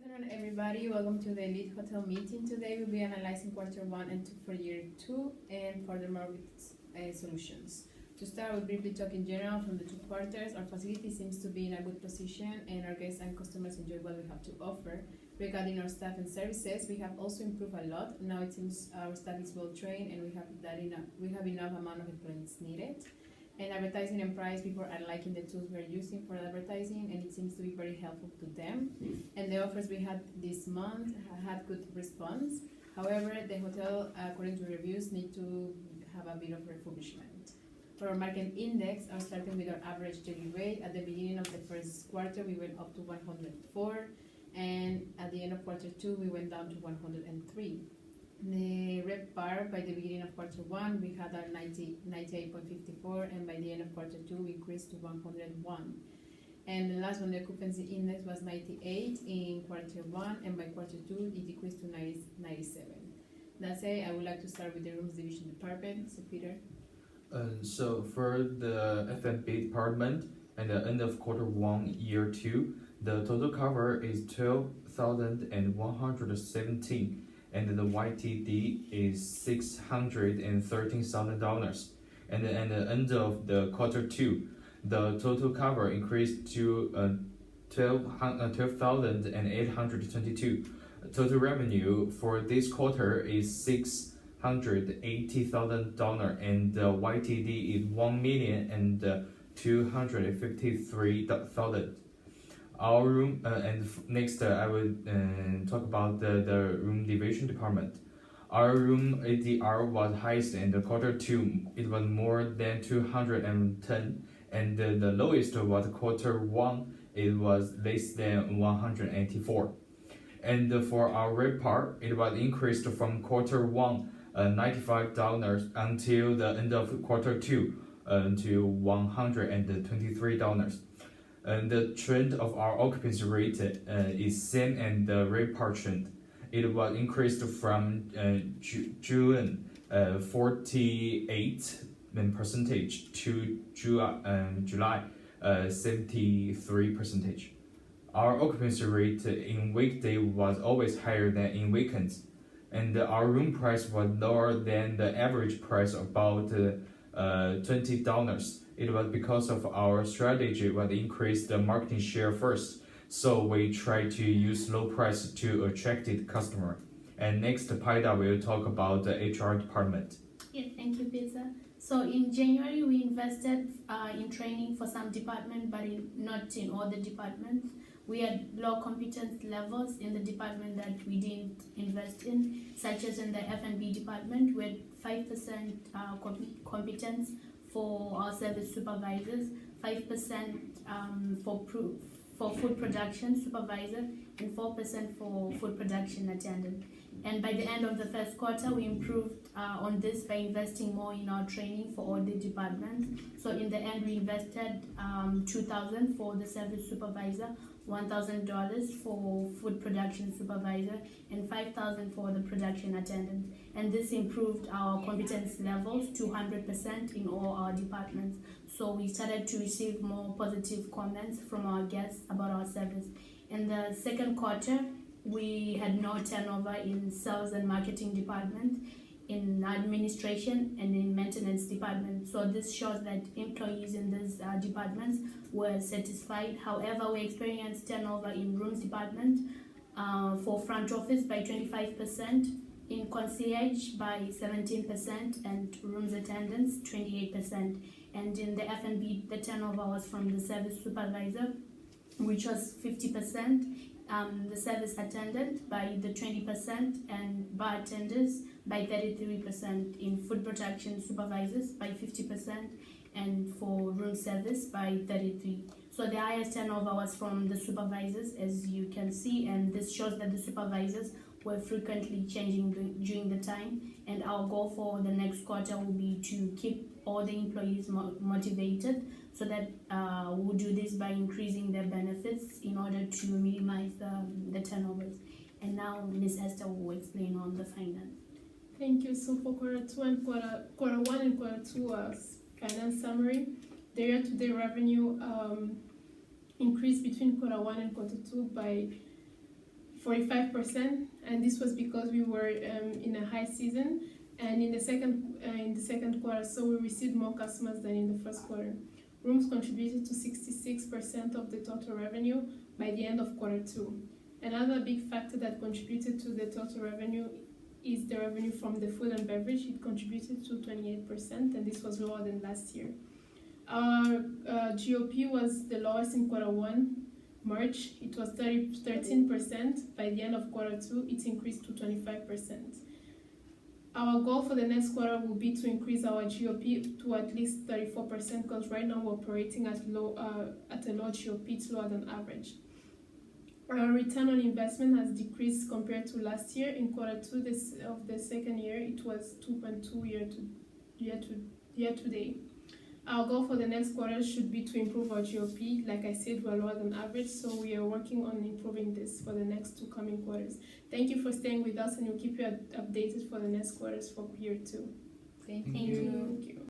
afternoon, everybody. Welcome to the Elite Hotel meeting. Today we'll be analyzing quarter 1 and 2 for year 2 and furthermore with solutions. To start, we'll briefly talk in general from the 2 quarters. Our facility seems to be in a good position and our guests and customers enjoy what we have to offer. Regarding our staff and services, we have also improved a lot. Now it seems our staff is well trained and we have enough amount of employees needed. And advertising and price, people are liking the tools we're using for advertising and it seems to be very helpful to them. And the offers we had this month had good response. However, the hotel, according to reviews, need to have a bit of refurbishment. For our market index, starting with our average daily rate, at the beginning of the first quarter, we went up to 104, and at the end of quarter 2, we went down to 103. The RevPAR by the beginning of quarter 1 we had our 98.54 and by the end of quarter 2 we increased to 101. And the last one, the occupancy index was 98 in quarter 1 and by quarter 2 it decreased to 97. That's it. I would like to start with the rooms division department. So Peter. So for the F&B department at the end of quarter 1 year 2, the total cover is 12,117. And the YTD is $613,000. And at the end of the quarter 2, the total cover increased to 12,822. Total revenue for this quarter is $680,000, and the YTD is 1,253,000. Our room and next I will talk about the room division department. Our room ADR was highest in the quarter 2. It was more than 210, and the lowest was quarter 1. It was less than 184. And for our RevPAR, it was increased from quarter 1 $95 until the end of quarter 2 to $123. And the trend of our occupancy rate is same and the RevPAR trend. It was increased from June 48% to July 73%. Our occupancy rate in weekday was always higher than in weekends, and our room price was lower than the average price, about $20. It was because of our strategy was increase the marketing share first. So we try to use low price to attract the customer. And next, Paida will talk about the HR department. Yeah, thank you, Peter. So in January, we invested in training for some department, but not in all the departments. We had low competence levels in the department that we didn't invest in, such as in the F&B department, we had 5% competence for our service supervisors, 5% for food production supervisor, and 4% for food production attendant. And by the end of the first quarter, we improved on this by investing more in our training for all the departments. So in the end, we invested $2,000 for the service supervisor, $1,000 for food production supervisor, and $5,000 for the production attendant. And this improved our competence levels to 100% in all our departments. So we started to receive more positive comments from our guests about our service. In the second quarter, we had no turnover in sales and marketing department, in administration, and in maintenance department. So this shows that employees in these departments were satisfied. However, we experienced turnover in rooms department for front office by 25%, in concierge by 17%, and rooms attendants 28%. And in the F&B, the turnover was from the service supervisor, which was 50%, the service attendant by the 20%, and bartenders by 33%, in food production supervisors by 50%, and for room service by 33%. So the highest turnover was from the supervisors, as you can see, and this shows that the supervisors were frequently changing during the time, and our goal for the next quarter will be to keep all the employees motivated, so that we'll do this by increasing their benefits in order to minimize the turnovers. And now Ms. Esther will explain on the finance. Thank you. So for quarter 2 and quarter 1 and quarter 2 finance summary, the year-to-date revenue increased between quarter 1 and quarter 2 by 45%, and this was because we were in a high season and in the second quarter, so we received more customers than in the first quarter. Rooms contributed to 66% of the total revenue by the end of quarter 2. Another big factor that contributed to the total revenue is the revenue from the food and beverage. It contributed to 28%, and this was lower than last year. Our GOP was the lowest in quarter 1, March. It was 13%. By the end of quarter 2, it increased to 25%. Our goal for the next quarter will be to increase our GOP to at least 34%, because right now we're operating at a low GOP. It's lower than average. Our return on investment has decreased compared to last year. In quarter 2 of the second year, it was 2.2 year to date. Our goal for the next quarter should be to improve our GOP. Like I said, we're lower than average, so we are working on improving this for the next 2 coming quarters. Thank you for staying with us, and we'll keep you updated for the next quarters for year 2. Thank Thank you. you. Thank you.